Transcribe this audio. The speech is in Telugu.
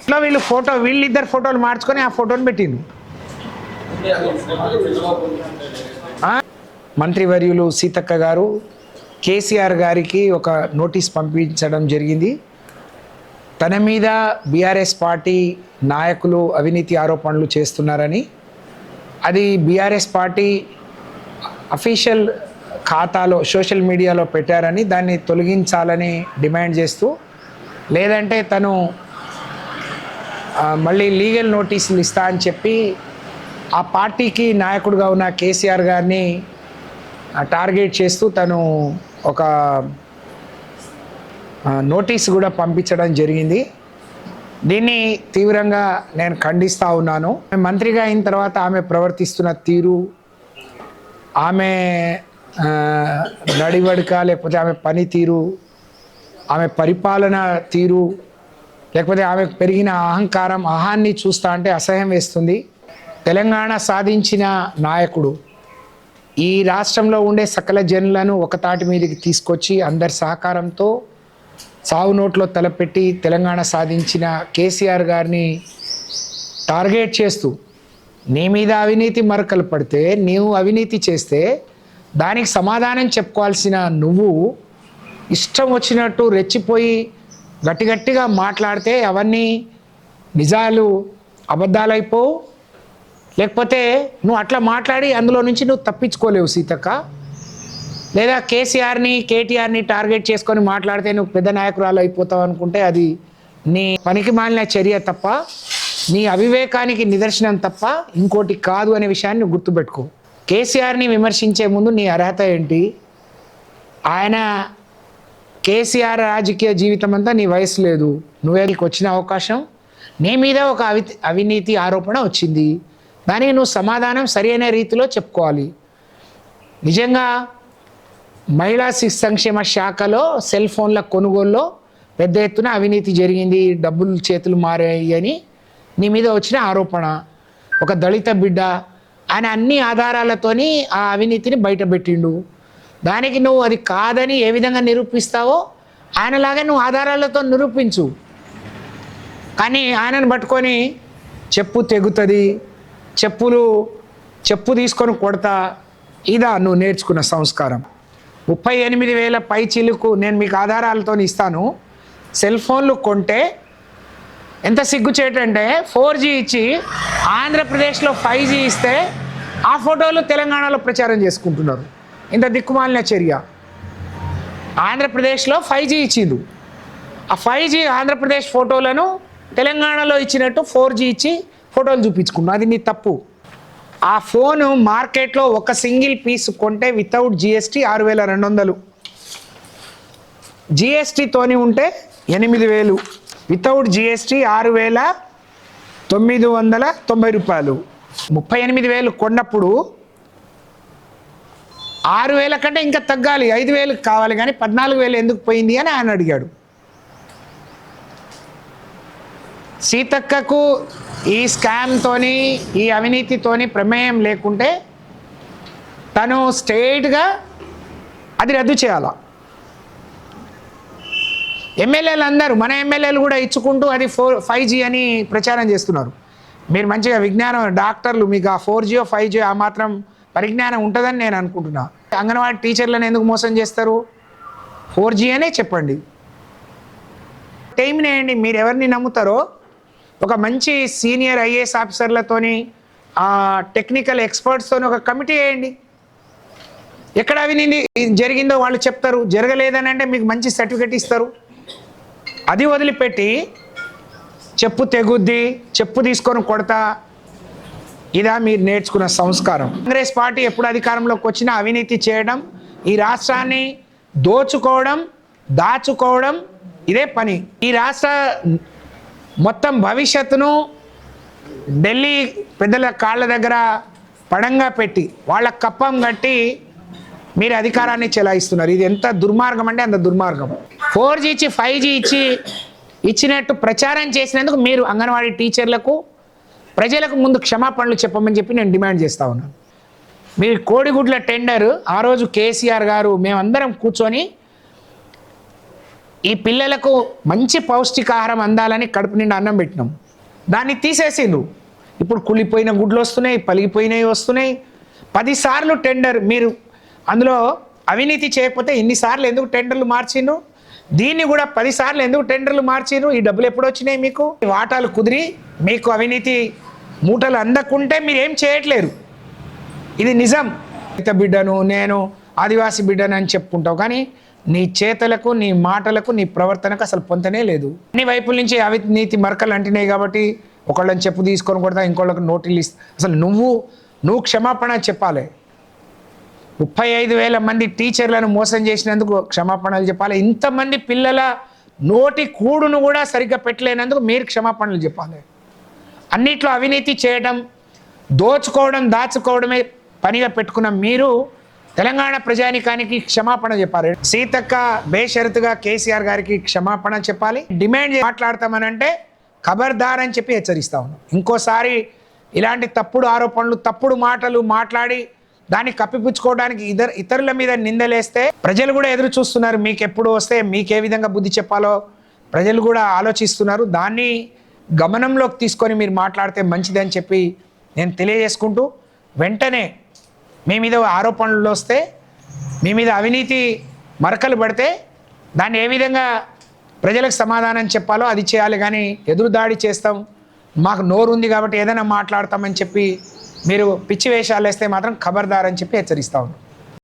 ఇట్లా వీళ్ళిద్దరు ఫోటోలు మార్చుకొని ఆ ఫోటోని పెట్టిండు. మంత్రివర్యులు సీతక్క గారు కేసీఆర్ గారికి ఒక నోటీస్ పంపించడం జరిగింది. తన మీద బీఆర్ఎస్ పార్టీ నాయకులు అవినీతి ఆరోపణలు చేస్తున్నారని, అది బీఆర్ఎస్ పార్టీ అఫీషియల్ ఖాతాలో సోషల్ మీడియాలో పెట్టారని దాన్ని తొలగించాలని డిమాండ్ చేస్తూ, లేదంటే తను మళ్ళీ లీగల్ నోటీసులు ఇస్తా అని చెప్పి ఆ పార్టీకి నాయకుడిగా ఉన్న కేసీఆర్ గారిని టార్గెట్ చేస్తూ తను ఒక నోటీస్ కూడా పంపించడం జరిగింది. దీన్ని తీవ్రంగా నేను ఖండిస్తూ ఉన్నాను. మంత్రిగా అయిన తర్వాత ఆమె ప్రవర్తిస్తున్న తీరు, ఆమె నడివడిక, లేకపోతే ఆమె పనితీరు, ఆమె పరిపాలన తీరు, లేకపోతే ఆమె పెరిగిన అహంకారం, అహాన్ని చూస్తా అంటే అసహ్యం వేస్తుంది. తెలంగాణ సాధించిన నాయకుడు ఈ రాష్ట్రంలో ఉండే సకల జనులను ఒకతాటి మీదకి తీసుకొచ్చి అందరి సహకారంతో సావు నోట్లో తలపెట్టి తెలంగాణ సాధించిన కేసీఆర్ గారిని టార్గెట్ చేస్తూ, నీ మీద అవినీతి మరకలు పడితే, నీవు అవినీతి చేస్తే దానికి సమాధానం చెప్పుకోవాల్సిన నువ్వు ఇష్టం వచ్చినట్టు రెచ్చిపోయి గట్టిగా మాట్లాడితే అవన్నీ నిజాలు అబద్ధాలైపోవు. లేకపోతే నువ్వు అట్లా మాట్లాడి అందులో నుంచి నువ్వు తప్పించుకోలేవు సీతక్క. లేదా కేసీఆర్ని కేటీఆర్ని టార్గెట్ చేసుకొని మాట్లాడితే నువ్వు పెద్ద నాయకురాలు అయిపోతావు అనుకుంటే అది నీ పనికి మాలిన చర్య తప్ప, నీ అవివేకానికి నిదర్శనం తప్ప ఇంకోటి కాదు అనే విషయాన్ని గుర్తుపెట్టుకో. కేసీఆర్ని విమర్శించే ముందు నీ అర్హత ఏంటి? ఆయన కేసీఆర్ రాజకీయ జీవితం అంతా నీ వయసు లేదు. నువ్వే నీకు వచ్చిన అవకాశం, నీ మీద ఒక అవినీతి ఆరోపణ వచ్చింది, దానికి నువ్వు సమాధానం సరైన రీతిలో చెప్పుకోవాలి. నిజంగా మహిళా శిశు సంక్షేమ శాఖలో సెల్ ఫోన్ల కొనుగోలులో పెద్ద ఎత్తున అవినీతి జరిగింది, డబ్బులు చేతులు మారాయి అని నీ మీద వచ్చిన ఆరోపణ. ఒక దళిత బిడ్డ, ఆయన అన్ని ఆధారాలతోని ఆ అవినీతిని బయటపెట్టిండు. దానికి నువ్వు అది కాదని ఏ విధంగా నిరూపిస్తావో ఆయనలాగా నువ్వు ఆధారాలతో నిరూపించు. కానీ ఆయనను పట్టుకొని చెప్పు తెగుతుంది, చెప్పు తీసుకొని కొడతా, ఇదా నువ్వు నేర్చుకున్న సంస్కారం? 38,000 పైచీలకు నేను మీకు ఆధారాలతో ఇస్తాను. సెల్ ఫోన్లు కొంటే ఎంత సిగ్గుచేటంటే 4G ఇచ్చి ఆంధ్రప్రదేశ్లో 5G ఇస్తే ఆ ఫోటోలు తెలంగాణలో ప్రచారం చేసుకుంటున్నారు. ఇంత దిక్కుమాలిన చర్య. ఆంధ్రప్రదేశ్లో 5G ఇచ్చిండు, ఆ 5G ఆంధ్రప్రదేశ్ ఫోటోలను తెలంగాణలో ఇచ్చినట్టు 4G ఇచ్చి ఫోటోలు చూపించుకున్నాను. అది నీ తప్పు. ఆ ఫోను మార్కెట్లో ఒక సింగిల్ పీస్ కొంటే వితౌట్ GST 6,200, GSTతోని ఉంటే 8,000, వితౌట్ GST 6,990 రూపాయలు. 38,000 కొన్నప్పుడు 6,000 కంటే ఇంకా తగ్గాలి, 5,000 కావాలి, కానీ 14,000 ఎందుకు పోయింది అని ఆయన అడిగాడు. సీతక్కకు ఈ స్కామ్తోని, ఈ అవినీతితోని ప్రమేయం లేకుంటే తను స్ట్రైట్గా అది రద్దు చేయాల. ఎమ్మెల్యేలు అందరూ, మన ఎమ్మెల్యేలు కూడా ఇచ్చుకుంటూ అది 5G అని ప్రచారం చేస్తున్నారు. మీరు మంచిగా విజ్ఞానం డాక్టర్లు, మీకు ఆ 4G 5G ఆ మాత్రం పరిజ్ఞానం ఉంటుందని నేను అనుకుంటున్నా. అంగన్వాడీ టీచర్లను ఎందుకు మోసం చేస్తారు? 4G అనే చెప్పండి, టైంని వేయండి. మీరు ఎవరిని నమ్ముతారో ఒక మంచి సీనియర్ IAS ఆఫీసర్లతోని, టెక్నికల్ ఎక్స్పర్ట్స్తోని ఒక కమిటీ వేయండి. ఎక్కడ అవినీతి జరిగిందో వాళ్ళు చెప్తారు, జరగలేదని అంటే మీకు మంచి సర్టిఫికెట్ ఇస్తారు. అది వదిలిపెట్టి చెప్పు తెగుద్ది, చెప్పు తీసుకొని కొడతా, ఇదా మీరు నేర్చుకున్న సంస్కారం? కాంగ్రెస్ పార్టీ ఎప్పుడు అధికారంలోకి వచ్చినా అవినీతి చేయడం, ఈ రాష్ట్రాన్ని దోచుకోవడం, దాచుకోవడం, ఇదే పని. ఈ రాష్ట్ర మొత్తం భవిష్యత్తును ఢిల్లీ పెద్దల కాళ్ళ దగ్గర పడంగా పెట్టి వాళ్ళ కప్పం కట్టి మీరు అధికారాన్ని చెలాయిస్తున్నారు. ఇది ఎంత దుర్మార్గం అంటే అంత దుర్మార్గం. 4G ఇచ్చి 5G ఇచ్చినట్టు ప్రచారం చేసినందుకు మీరు అంగన్వాడీ టీచర్లకు, ప్రజలకు ముందు క్షమాపణలు చెప్పమని చెప్పి నేను డిమాండ్ చేస్తా ఉన్నాను. మీ కోడిగుడ్ల టెండర్ ఆ రోజు కేసీఆర్ గారు మేమందరం కూర్చొని ఈ పిల్లలకు మంచి పౌష్టికాహారం అందాలని కడుపు నిండా అన్నం పెట్టినాం, దాన్ని తీసేసిండ్రు. ఇప్పుడు కుళ్ళిపోయిన గుడ్లు వస్తున్నాయి, పలిగిపోయినవి వస్తున్నాయి. 10 సార్లు టెండర్. మీరు అందులో అవినీతి చేయకపోతే ఇన్నిసార్లు ఎందుకు టెండర్లు మార్చిండ్రు? దీన్ని కూడా 10 సార్లు ఎందుకు టెండర్లు మార్చిండ్రు? ఈ డబ్బులు ఎప్పుడు వచ్చినాయి మీకు? వాటాలు కుదిరి మీకు అవినీతి మూటలు అందకుంటే మీరు ఏం చేయట్లేరు. ఇది నిజం. రైతు బిడ్డను, నేను ఆదివాసి బిడ్డను అని చెప్పుకుంటావు, కానీ నీ చేతలకు, నీ మాటలకు, నీ ప్రవర్తనకు అసలు పొంతనే లేదు. అన్ని వైపుల నుంచి అవినీతి మరకలు అంటినాయి కాబట్టి ఒకళ్ళని చెప్పు తీసుకొని కొడతా, ఇంకోళ్ళకి నోటీలు ఇస్తా. అసలు నువ్వు క్షమాపణ చెప్పాలి. 35,000 మంది టీచర్లను మోసం చేసినందుకు క్షమాపణలు చెప్పాలి. ఇంతమంది పిల్లల నోటి కూడును కూడా సరిగ్గా పెట్టలేనందుకు మీరు క్షమాపణలు చెప్పాలి. అన్నిట్లో అవినీతి చేయడం, దోచుకోవడం, దాచుకోవడమే పనిగా పెట్టుకున్న మీరు తెలంగాణ ప్రజానికానికి క్షమాపణ చెప్పాలి. సీతక్క బేషరతుగా కేసీఆర్ గారికి క్షమాపణ చెప్పాలి. డిమాండ్ మాట్లాడతామనంటే ఖబర్దార్ అని చెప్పి హెచ్చరిస్తా ఉన్నాం. ఇంకోసారి ఇలాంటి తప్పుడు ఆరోపణలు, తప్పుడు మాటలు మాట్లాడి దాన్ని కప్పిపుచ్చుకోవడానికి ఇతరుల మీద నిందలేస్తే ప్రజలు కూడా ఎదురు చూస్తున్నారు. మీకు ఎప్పుడు వస్తే మీకే విధంగా బుద్ధి చెప్పాలో ప్రజలు కూడా ఆలోచిస్తున్నారు. దాన్ని గమనంలోకి తీసుకొని మీరు మాట్లాడితే మంచిదని చెప్పి నేను తెలియజేసుకుంటూ, వెంటనే మీ మీద ఆరోపణలు వస్తే, మీ మీద అవినీతి మరకలు పడితే దాన్ని ఏ విధంగా ప్రజలకు సమాధానం చెప్పాలో అది చేయాలి. కానీ ఎదురుదాడి చేస్తాం, మాకు నోరు ఉంది కాబట్టి ఏదైనా మాట్లాడతామని చెప్పి మీరు పిచ్చి వేషాలు వేస్తే మాత్రం ఖబర్దార్ అని చెప్పి హెచ్చరిస్తా ఉన్నాం.